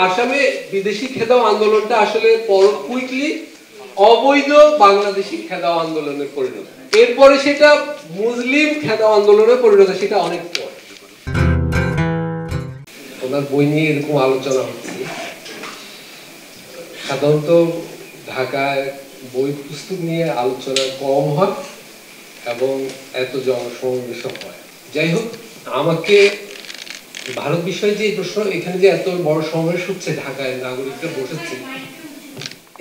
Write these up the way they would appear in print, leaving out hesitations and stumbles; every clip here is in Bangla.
আসামে বিদেশি খেদাও আন্দোলনটা আসলে কুইকলি অবৈধ বাংলাদেশি খেদাও আন্দোলনের পরিণত, এরপরে সেটা মুসলিম খেদাও আন্দোলনে পরিণত, সেটা অনেক পর। ওনার বই নিয়ে এরকম আলোচনা হচ্ছে। সাধারণত ঢাকায় বই পুস্তক নিয়ে আলোচনা কম হয় এবং এত জনসমাবেশ হয়। যাই হোক, আমাকে ভারত বিষয়ে যে প্রশ্ন, এখানে যে এত বড় সমাবেশ হচ্ছে, ঢাকায় নাগরিকরা বসেছে,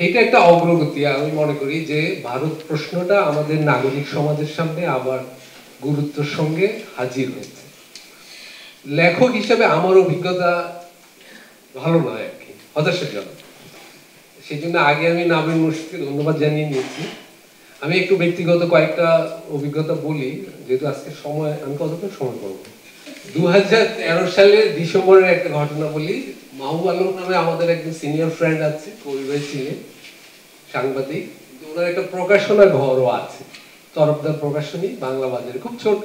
এটা একটা অগ্রগতি। আমি মনে করি যে ভারত প্রশ্নটা আমাদের নাগরিক সমাজের সামনে আবার গুরুত্বের সঙ্গে হাজির হয়েছে। লেখক হিসাবে আমার অভিজ্ঞতা ভালো নয় আর কি, হতাশাজনক। সেই জন্য আগে আমি নাবিল মুর্শিদকে ধন্যবাদ জানিয়ে নিয়েছি। আমি একটু ব্যক্তিগত কয়েকটা অভিজ্ঞতা বলি, যেহেতু আজকে সময়, আমি কতক্ষণ সময় পাবো। 2013 সালের ডিসেম্বরের একটা ঘটনা বলি। মাহবুব আলম নামে আমাদের একজন সিনিয়র ফ্রেন্ড আছে, কবিভাই ছিলেন, সাংবাদিক। ওনার একটা প্রকাশনা ঘরও আছে, তরফদার প্রকাশনী, বাংলা বাজারে, খুব ছোট।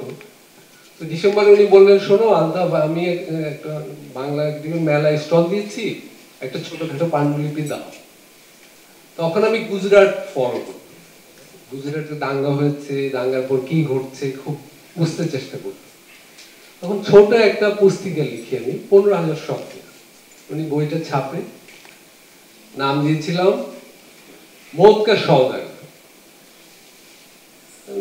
তো ডিসেম্বরে উনি বললেন, শোনো আলতাফ, আমি একটা বাংলা একাডেমির মেলায় স্টল দিয়েছি, একটা ছোটখাটো পাণ্ডুলিপি দাও। তখন আমি গুজরাট ফলো করতাম, গুজরাটে দাঙ্গা হয়েছে, দাঙ্গার পর কি ঘটছে খুব বুঝতে চেষ্টা করতাম। তখন ছোট একটা পুস্তিকা লিখি আমি, 15,000 শব্দ। উনি বইটা ছাপে, নাম দিয়েছিলাম মৌত কা সওদাগর।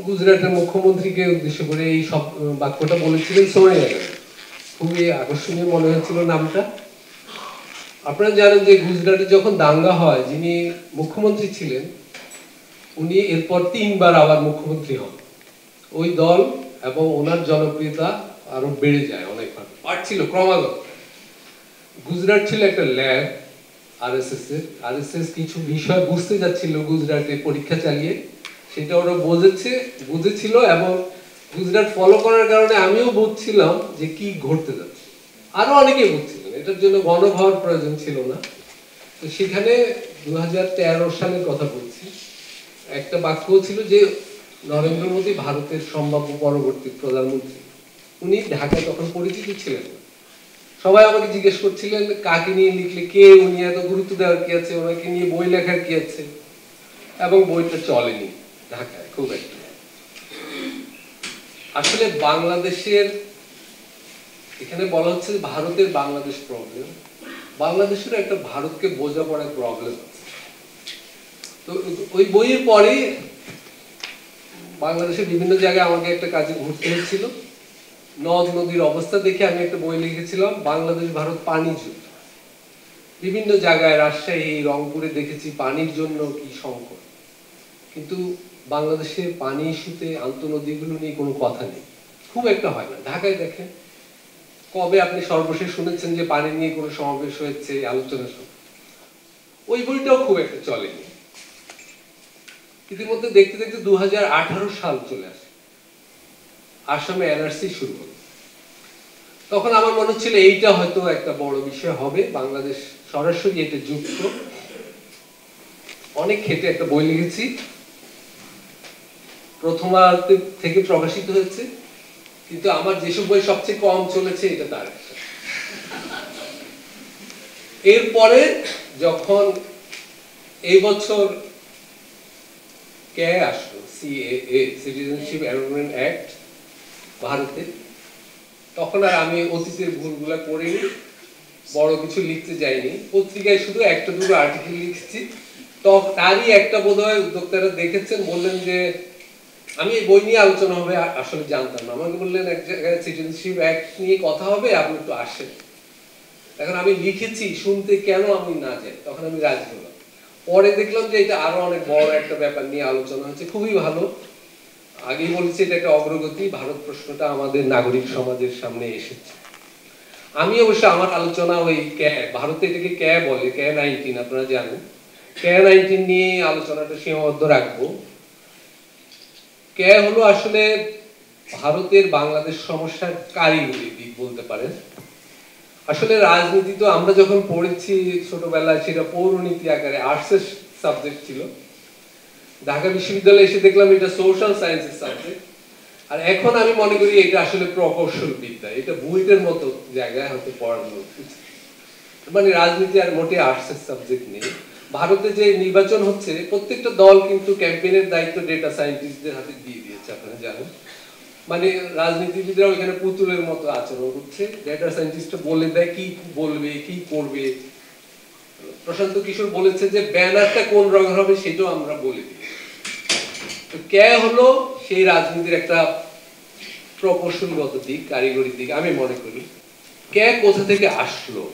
গুজরাটের মুখ্যমন্ত্রীকে উদ্দেশ্য করে এই সব বাক্যটা বলেছিলেন সোনিয়া গান্ধী। খুবই আকর্ষণীয় মনে হয়েছিল নামটা। আপনারা জানেন যে গুজরাটে যখন দাঙ্গা হয়, যিনি মুখ্যমন্ত্রী ছিলেন উনি এরপর 3 বার আবার মুখ্যমন্ত্রী হন। ওই দল এবং ওনার জনপ্রিয়তা আরো বেড়ে যায়, অনেক বাড়ছিল ক্রমাগত। গুজরাট ছিল একটা ল্যাব আরএসএস এর। আরএসএস কিছু বিষয় বুঝতে যাচ্ছিল গুজরাটে পরীক্ষা চালিয়ে, সেটা ওরা বুঝেছিল এবং গুজরাট ফলো করার কারণে আমিও বুঝছিলাম যে কি ঘটতে যাচ্ছে। আরো অনেকে বুঝছিলেন, এটার জন্য গণক হওয়ার প্রয়োজন ছিল না। তো সেখানে 2013 সালের কথা বলছি, একটা বাক্য ছিল যে নরেন্দ্র মোদী ভারতের সম্ভাব্য পরবর্তী প্রধানমন্ত্রী। উনি ঢাকায় তখন পরিচিত ছিলেন না। সবাই আমাকে জিজ্ঞেস করছিলেন কাকে নিয়ে লিখলে, কে উনি, এত গুরুত্ব দেওয়ার কি আছে, ওনাকে নিয়ে বই লেখার কি আছে। এবং বইটা চলেনি ঢাকায় খুব একটা। আসলে বাংলাদেশের, এখানে বলা হচ্ছে ভারতের বাংলাদেশ প্রবলেম, বাংলাদেশের একটা ভারতকে বোঝাপড়ার প্রবলেম আছে। তো ওই বইয়ের পরে বাংলাদেশের বিভিন্ন জায়গায় আমাকে একটা কাজে ঘুরতে হয়েছিল। নদ নদীর অবস্থা দেখে আমি একটা বই লিখেছিলাম, বাংলাদেশ ভারত পানি যুদ্ধ। বিভিন্ন জায়গায়, রাজশাহী, রংপুরে দেখেছি পানির জন্য কি সংকট, কিন্তু বাংলাদেশের পানি ইস্যুতে আন্তঃনদীগুলো নিয়ে কোনো কথা নেই, খুব একটা হয় না। ঢাকায় দেখেন, কবে আপনি সর্বশেষ শুনেছেন যে পানি নিয়ে কোনো সমাবেশ হয়েছে, আলোচনা সভা? ওই বইটাও খুব একটা চলেনি। ইতিমধ্যে দেখতে দেখতে 2018 সাল চলে আসে, আসামে এনআরসি শুরু হলো। তখন আমার মনে হচ্ছিল এইটা হয়তো একটা বড় বিষয় হবে, বাংলাদেশ সরাসরি এটা যুক্ত। অনেক ক্ষেত্রে একটা বই লিখেছি, প্রথমার্ধে থেকে প্রকাশিত হয়েছে, কিন্তু আমার যেসব বই সবচেয়ে কম চলেছে এটা তার একটা। এরপরে যখন এই বছর কে আসলো, সিএএ, সিটিজেনশিপ অ্যামেন্ডমেন্ট অ্যাক্ট ভারতে, তখন আর আমি অতীতের ভুলগুলা করিনি, বড় কিছু লিখতে যাইনি। পত্রিকায় শুধু একটা দুটো আর্টিকেল লিখেছি। তো তারই একটা বোধহয় উদ্যোক্তারা দেখেছেন, বললেন যে আমি এই বই নিয়ে আলোচনা হবে, আসলে জানতাম না। আমাকে বললেন এক জায়গায় সিটিজেনশিপ অ্যাক্ট নিয়ে কথা হবে, আপনি একটু আসেন। এখন আমি লিখেছি, শুনতে কেন আমি না যাই, তখন আমি রাজি হলাম। পরে দেখলাম যে এটা আরো অনেক বড় একটা ব্যাপার নিয়ে আলোচনা হচ্ছে, খুবই ভালো। আগেই বলেছি এটা একটা অগ্রগতি, ভারত প্রশ্নটা আমাদের নাগরিক সমাজের সামনে এসেছে। আমি অবশ্য আমার আলোচনা ওই ভারতে এটাকে কে বলে, K-19, আপনারা জানেন, K-19 নিয়ে আলোচনাটা সীমাবদ্ধ রাখবো। কে হলো আসলে ভারতের বাংলাদেশ সমস্যার কারিগরি দিক বলতে পারেন। আসলে রাজনীতি তো আমরা যখন পড়েছি ছোটবেলায়, সেটা পৌরনীতি আকারে আর্টসের সাবজেক্ট ছিল। ঢাকা বিশ্ববিদ্যালয়ে এসে দেখলাম এটা সোশ্যাল সায়েন্সের সাবজেক্ট। আর এখন আমি মনে করি এটা আসলে প্রকৌশল বিদ্যা, এটা বুয়েটের মতো জায়গায় হয়তো পড়ানো উচিত। মানে রাজনীতি আর মোটে আর্টসের সাবজেক্ট নেই। ভারতে যে নির্বাচন হচ্ছে প্রত্যেকটা দল কিন্তু ক্যাম্পেইনের দায়িত্ব ডেটা সায়েন্টিস্টদের হাতে দিয়ে দিয়েছে, আপনারা জানেন। মানে রাজনীতিবিদরা ওইখানে পুতুলের মতো আচরণ করছে, ডেটা সায়েন্টিস্ট বলে দেয় কি বলবে কি করবে। প্রশান্ত কিশোর বলেছে যে ব্যানারটা কোন রঙের হবে সেটাও আমরা বলে দিই। তো কে হলো সেই রাজনীতির একটা প্রকৌশলগত দিক, কারিগরি দিক আমি মনে করি। কে কোথা থেকে আসলো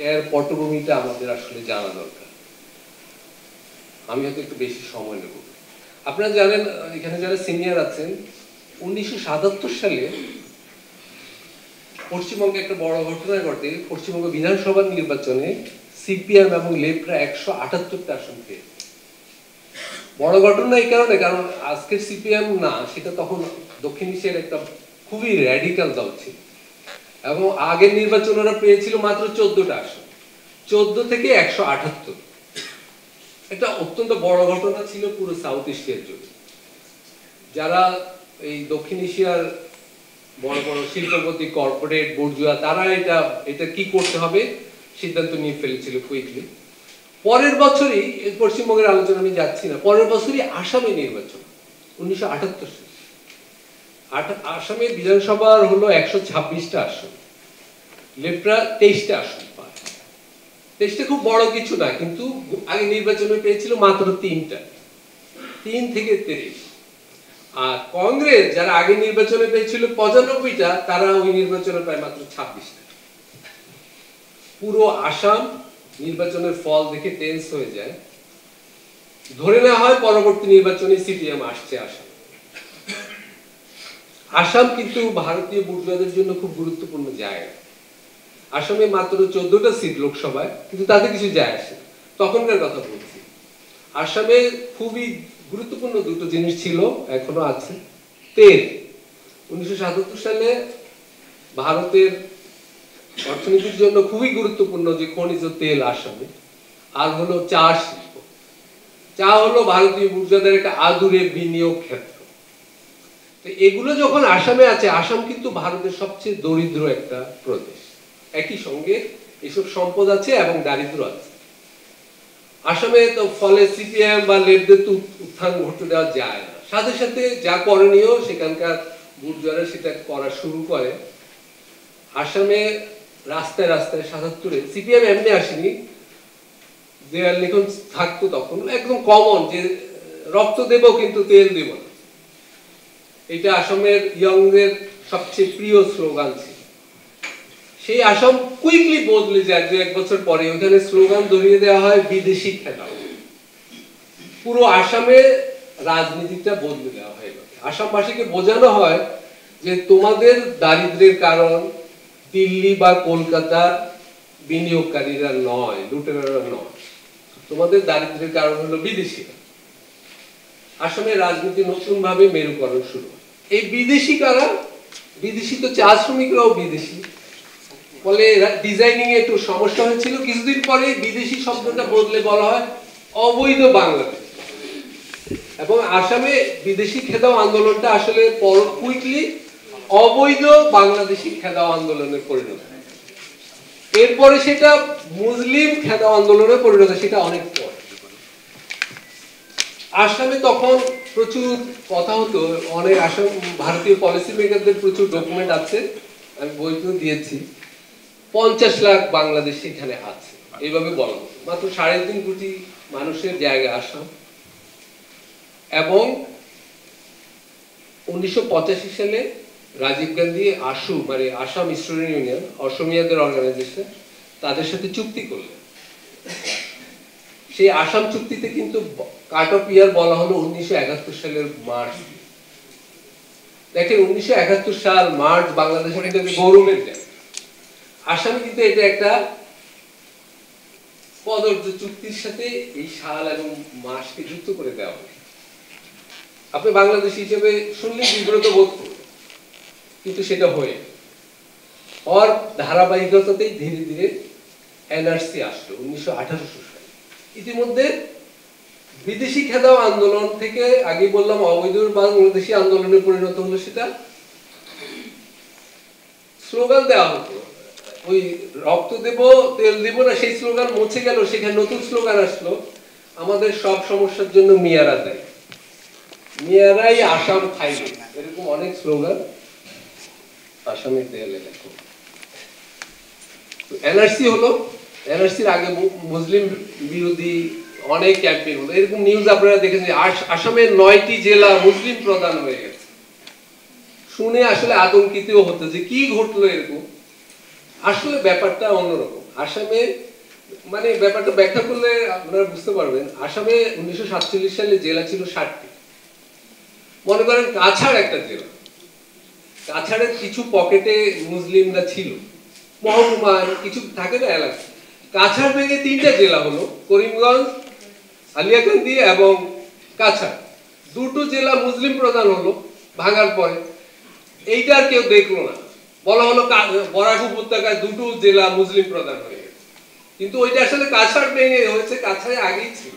এর পটভূমিটা আমাদের আসলে জানা দরকার। আমি হয়তো একটু বেশি সময় নেব। আপনারা জানেন, এখানে যারা সিনিয়র আছেন, 1977 সালে পশ্চিমবঙ্গে একটা বড় ঘটনা ঘটে। পশ্চিমবঙ্গ বিধানসভা নির্বাচনে সিপিএম এবং লেফটরা 178টা আসন পেয়ে। বড় ঘটনা এই কারণে, কারণ আজকের সিপিএম না, সেটা তখন দক্ষিণ এশিয়ার একটা খুবই র্যাডিক্যাল দল ছিল এবং আগের নির্বাচন ওরা পেয়েছিল মাত্র 14টা আসন, 14 থেকে 178। এটা অত্যন্ত বড় ঘটনা ছিল পুরো সাউথ এশিয়ার জন্য। যারা এই দক্ষিণ এশিয়ার বড় বড় শিল্পপতি, কর্পোরেট, বুর্জুয়া, তারা এটা কি করতে হবে সিদ্ধান্ত নিয়ে ফেলেছিল কুইকলি। পরের বছরই, পশ্চিমবঙ্গের আলোচনা আমি যাচ্ছি না, পরের বছরই আসামে নির্বাচন 1978 সালে। আসামের বিধানসভার হলো 126টা আসন, লেফটরা 23টা আসন পায়। 23টা খুব বড় কিছু না, কিন্তু আগে নির্বাচনে পেয়েছিল মাত্র 3টা, 3 থেকে 23। আর কংগ্রেস যারা আগে নির্বাচনে পেয়েছিল 95টা, তারা ওই নির্বাচনে পায় মাত্র 26টা। পুরো আসাম নির্বাচনের ফল দেখে টেন্স হয়ে যায়। ধরে নেওয়া হয় পরবর্তী নির্বাচনে সিপিএম আসছে আসাম। আসাম কিন্তু ভারতীয় বুর্জোয়াদের জন্য খুব গুরুত্বপূর্ণ জায়গা। আসামে মাত্র 14টা সিট লোকসভায়, কিন্তু তাতে কিছু যায় আসে। তখনকার কথা বলছি। আসামে খুবই গুরুত্বপূর্ণ দুটো জিনিস ছিল, এখনো আছে। তেল। 1977 সালে ভারতের অর্থনীতির জন্য খুবই গুরুত্বপূর্ণ যে খনিজ তেল আসামে, আর হলো চা শিল্প। চা হলো ভারতীয় বুর্জোয়াদের একটা আদুরে বিনিয়োগ ক্ষেত্র। এগুলো যখন আসামে আছে, আসাম কিন্তু ভারতের সবচেয়ে দরিদ্র একটা প্রদেশ। একই সঙ্গে এসব সম্পদ আছে এবং দারিদ্র আছে। আসামে তো ফলে সিপিএম বা লেফটদের তো উত্থান ঘটতে দেওয়া যায় না। সাথে সাথে যা করণীয় সেখানকার বুর্জোয়ারা সেটা করা শুরু করে। আসামে রাস্তায় রাস্তায় 77-এ সিপিএম এমনি আসেনি, দেয়াল লিখন থাকতো তখন, একদম কমন যে রক্ত দেব কিন্তু তেল দেব না। এটা আসামের ইয়ংদের সবচেয়ে প্রিয় স্লোগান ছিল। সেই আসাম কুইকলি বদলে যায় 2-1 বছর পরে। ওখানে স্লোগান ধরিয়ে দেওয়া হয় বিদেশি খেদাও। পুরো আসামে রাজনীতিটা বদলে দেওয়া হয়। আসামবাসীকে বোঝানো হয় যে তোমাদের দারিদ্র্যের কারণ দিল্লি বা কলকাতার বিনিয়োগকারীরা নয়, লুটেরারা নয়, তোমাদের দারিদ্র্যের কারণ হলো বিদেশিরা। আসামের রাজনীতি নতুন ভাবে মেরুকরণ শুরু হয়। এই বিদেশি কারা? বিদেশি তো চা শ্রমিকরাও বিদেশি, ফলে ডিজাইনিং এ একটু সমস্যা হয়েছিল। কিছুদিন পরে বিদেশি শব্দটা বদলে বলা হয় অবৈধ বাংলাদেশ। এবং আসামে বিদেশি খেদাও আন্দোলনটা আসলে কুইকলি অবৈধ বাংলাদেশি খেদাও আন্দোলনে পরিণত হয়। এরপরে সেটা মুসলিম খেদাও আন্দোলনে পরিণত, সেটা অনেক পর। আসামে তখন প্রচুর কথা হতো, অনেক আসাম ভারতীয় পলিসি মেকারদের প্রচুর ডকুমেন্ট আছে, আমি বইতেও দিয়েছি। 50 লাখ বাংলাদেশ এখানে আছে, এইভাবে বলা হতো। মাত্র 3.5 কোটি মানুষের জায়গা আসাম। এবং 1985 সালে রাজীব গান্ধী আসু, মানে আসাম স্টুডেন্ট ইউনিয়ন, অসমিয়াদের অর্গানাইজেশন, তাদের সাথে চুক্তি করলেন। সেই আসাম চুক্তিতে কিন্তু কাট অফ ইয়ার বলা হলো 1971 সালের মার্চ। দেখেন 1971 সাল মার্চ বাংলাদেশের কিন্তু গৌরবের যায়। আসামে কিন্তু এটা একটা কদর্য চুক্তির সাথে এই সাল এবং মাসকে যুক্ত করে দেওয়া হয়। আপনি বাংলাদেশী হিসেবে শুনলে বিব্রত বোধ করবেন, কিন্তু সেটা হয়ে ওর ধারাবাহিকতাতেই ধীরে ধীরে এনআরসি আসলো 1918 সালে। ইতিমধ্যে বিদেশি খেদাও আন্দোলন থেকে, আগে বললাম অবৈধ বাংলাদেশি আন্দোলনে পরিণত হলো। সেটা স্লোগান দেওয়া হতো ওই রক্ত দেব তেল দেব না সেই স্লোগান মুছে গেল, সেখানে নতুন স্লোগান আসলো, আমাদের সব সমস্যার জন্য মিয়ারা দেয়, মিয়ারাই আসাম খাইবে, এরকম অনেক স্লোগান আসামের দেয়ালে লেখা। এনআরসি হলো, এনআরসির আগে মুসলিম বিরোধী অনেক ক্যাম্পেইন হলো, এরকম নিউজ আপনারা দেখেছেন। আসামের 9টি জেলা মুসলিম প্রধান হয়ে গেছে, শুনে আসলে আতঙ্কিত হতো যে কি ঘটলো এরকম। আসলে ব্যাপারটা অন্যরকম। আসামে মানে ব্যাপারটা ব্যাখ্যা করলে আপনারা বুঝতে পারবেন। আসামে 1947 সালে জেলা ছিল 60টি। মনে করেন কাছাড় একটা জেলা, কাছাড়ের কিছু পকেটে মুসলিমরা ছিল, মহকুমা কিছু থাকে না এলাকা, কাছাড় ভেঙে 3টা জেলা হলো, করিমগঞ্জ, আলিয়াকান্দি এবং কাছাড়। 2টো জেলা মুসলিম প্রধান হলো ভাঙার পরে, এইটা আর কেউ দেখলো না, বলা হলো বরাক উপত্যকায় 2টো জেলা মুসলিম প্রধান হয়ে গেছে। কিন্তু ওইটা আসলে কাছাড় ভেঙে হয়েছে, কাছাড়ে আগেই ছিল।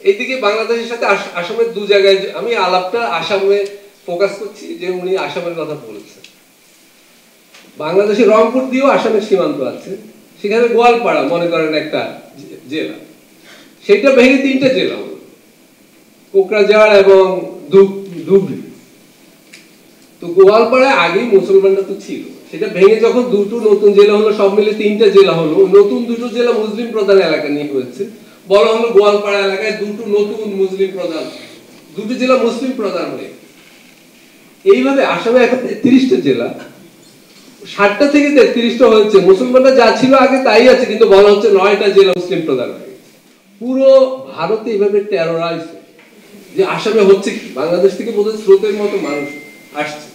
এইদিকে বাংলাদেশের সাথে আসামের 2 জায়গায়, আমি আলাপটা আসামে ফোকাস করছি যে উনি আসামের কথা বলেছেন। বাংলাদেশের রংপুর দিয়েও আসামের সীমান্ত আছে, সেখানে গোয়ালপাড়া মনে করেন একটা জেলা, সেটা ভেঙে 3টে জেলা হলো, কোকরাঝাড় এবং ধুবড়ি। তো গোয়ালপাড়ায় আগেই মুসলমানরা তো ছিল, সেটা ভেঙে যখন 2টো নতুন জেলা হলো, সব মিলে 3টে জেলা হলো, নতুন 2টো জেলা মুসলিম প্রধান এলাকা নিয়ে হয়েছে, বলা হলো গোয়ালপাড়া এলাকায় 2টো নতুন মুসলিম প্রধান, 2টো জেলা মুসলিম প্রধান হয়ে। এইভাবে আসামে এখন 33টা জেলা, 60টা থেকে 33টা হয়েছে, মুসলমানরা যা ছিল আগে তাই আছে, কিন্তু বলা হচ্ছে 9টা জেলা মুসলিম প্রধান হয়ে গেছে। পুরো ভারতে এইভাবে টেরোরাইজ যে আসামে হচ্ছে কি, বাংলাদেশ থেকে বোধহয় স্রোতের মতো মানুষ আসছে।